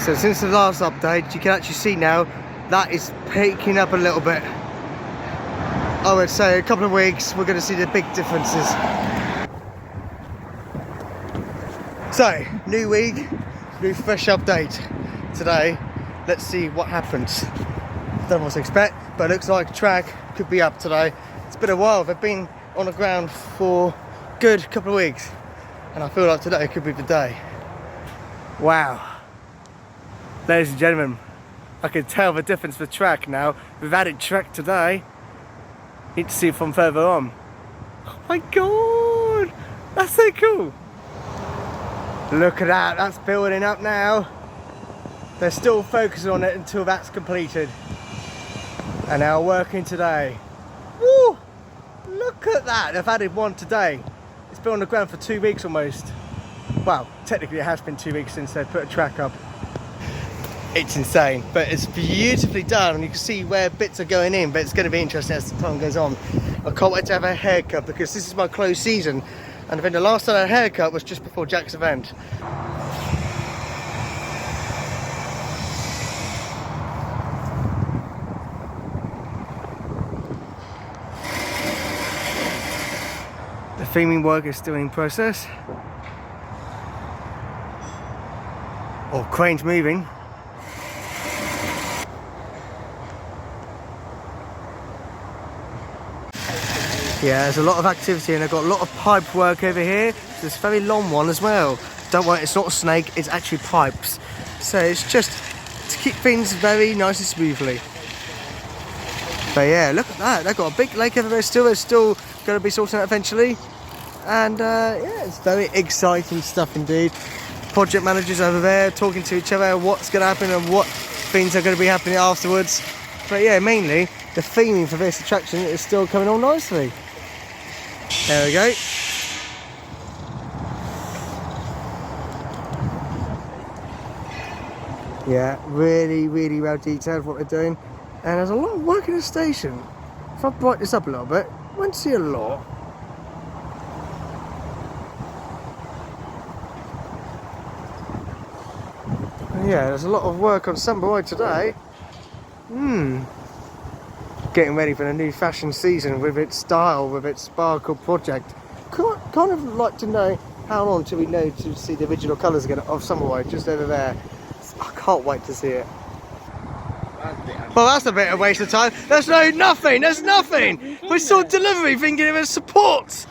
So since the last update, you can actually see now that is picking up a little bit. I would say a couple of weeks we're going to see the big differences. So, new week, new fresh update today. Let's see what happens. Don't know what to expect, but it looks like track could be up today. It's been a while. They've been on the ground for a good couple of weeks, and I feel like today could be the day. Wow. Ladies and gentlemen, I can tell the difference with track now. We've added track today. Need to see it from further on. Oh my god, that's so cool. Look at that, that's building up now. They're still focusing on it until that's completed. And now working today. Woo! Look at that, they've added one today. It's been on the ground for 2 weeks almost. Well, technically it has been 2 weeks since they put a track up. It's insane, but it's beautifully done, and you can see where bits are going in, but it's going to be interesting as the time goes on. I can't wait to have a haircut because this is my close season, and I think the last time I had a haircut was just before Jack's event. The theming work is still in process. Oh, crane's moving. Yeah, there's a lot of activity, and I've got a lot of pipe work over here. There's a very long one as well. Don't worry, it's not a snake, it's actually pipes. So it's just to keep things very nice and smoothly. But yeah, look at that. They've got a big lake over there still. They're still going to be sorting out eventually. And yeah, it's very exciting stuff indeed. Project managers over there talking to each other, what's going to happen and what things are going to be happening afterwards. But yeah, mainly the theming for this attraction is still coming on nicely. There we go. Yeah, really, really well detailed what they're doing. And there's a lot of work in the station. If I brighten this up a little bit, you won't see a lot. Yeah, there's a lot of work on Sunboy today. Getting ready for the new fashion season with its style, with its sparkle project. Kind of like to know how long till we know to see the original colours again of Sunboy just over there. I can't wait to see it. Well, that's a bit of a waste of time. There's nothing. There's nothing. We saw delivery thinking it was support.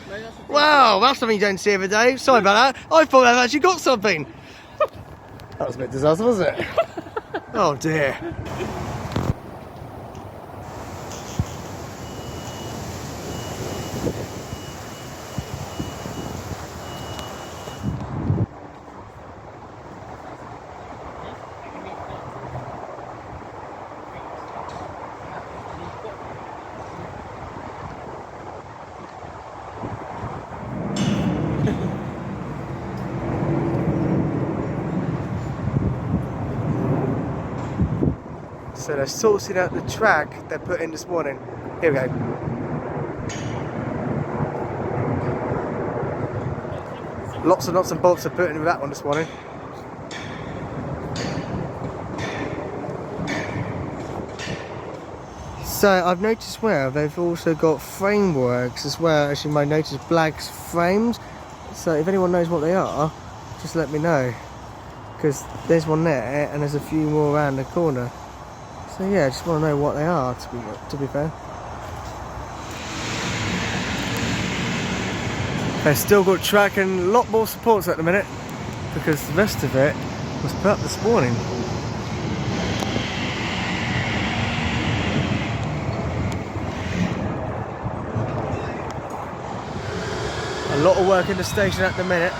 Wow, that's something you don't see every day. Sorry about that. I thought I've actually got something. That was a bit disastrous, wasn't it? Oh dear. So they're sourcing out the track they put in this morning. Here we go. Lots and lots of bolts are put in with that one this morning. So I've noticed where they've also got frameworks as well, as you might notice, black frames. So if anyone knows what they are, just let me know. Because there's one there and there's a few more around the corner. So yeah, I just want to know what they are, to be fair. They've still got track and a lot more supports at the minute, because the rest of it was put up this morning. A lot of work in the station at the minute.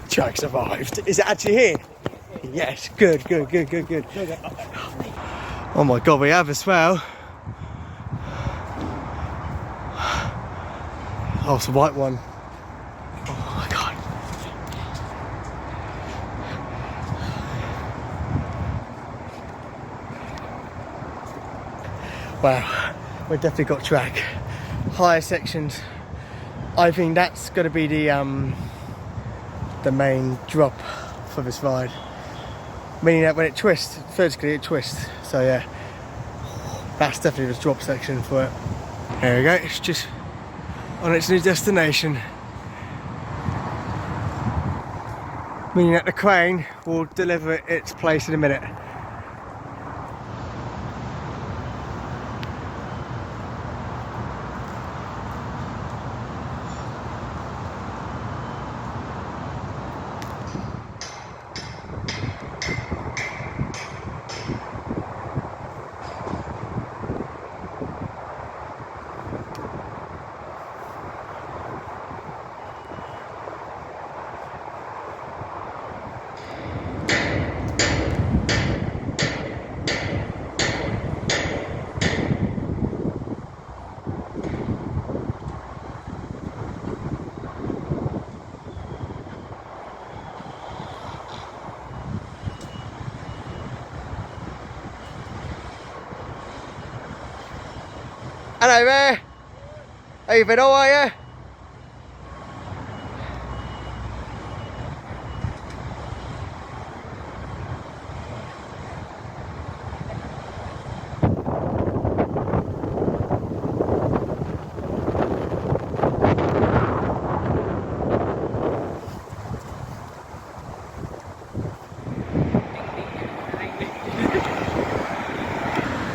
Jack survived. Is it actually here? Yes, good. Oh my god, we have as well. Oh, it's a white one. Oh my god. Wow, we've definitely got track. Higher sections, I think that's going to be the main drop for this ride. Meaning that when it twists, vertically it twists. So yeah, that's definitely the drop section for it. There we go, it's just on its new destination. Meaning that the crane will deliver its place in a minute. Hello there. How you been, all are you?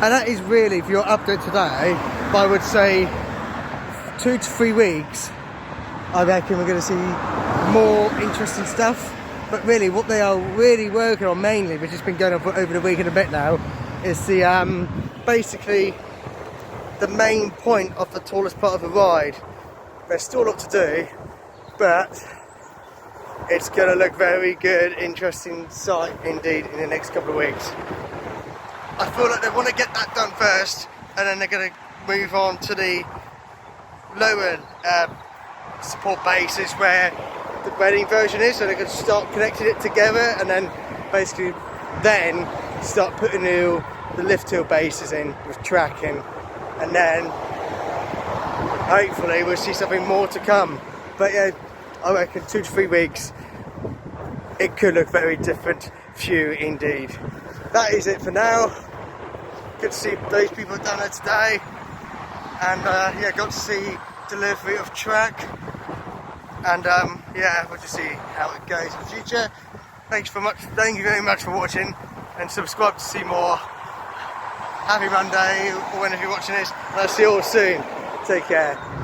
And that is really, for your update today, I would say 2 to 3 weeks, I reckon we're going to see more interesting stuff. But really, what they are really working on mainly, which has been going on for over a week and a bit now, is the basically the main point of the tallest part of the ride. There's still a lot to do, but it's going to look very good, interesting sight indeed in the next couple of weeks. I feel like they want to get that done first, and then they're going to move on to the lower support bases where the wedding version is, so they can start connecting it together, and then basically then start putting the lift hill bases in with tracking, and then hopefully we'll see something more to come. But yeah, I reckon 2 to 3 weeks it could look very different for you indeed. That is it for now. Good to see those people down there today, and yeah, got to see delivery of track, and yeah, we'll just see how it goes in the future. Thank you very much for watching, and subscribe to see more. Happy Monday, or whenever you're watching this, and I'll see you all soon. Take care.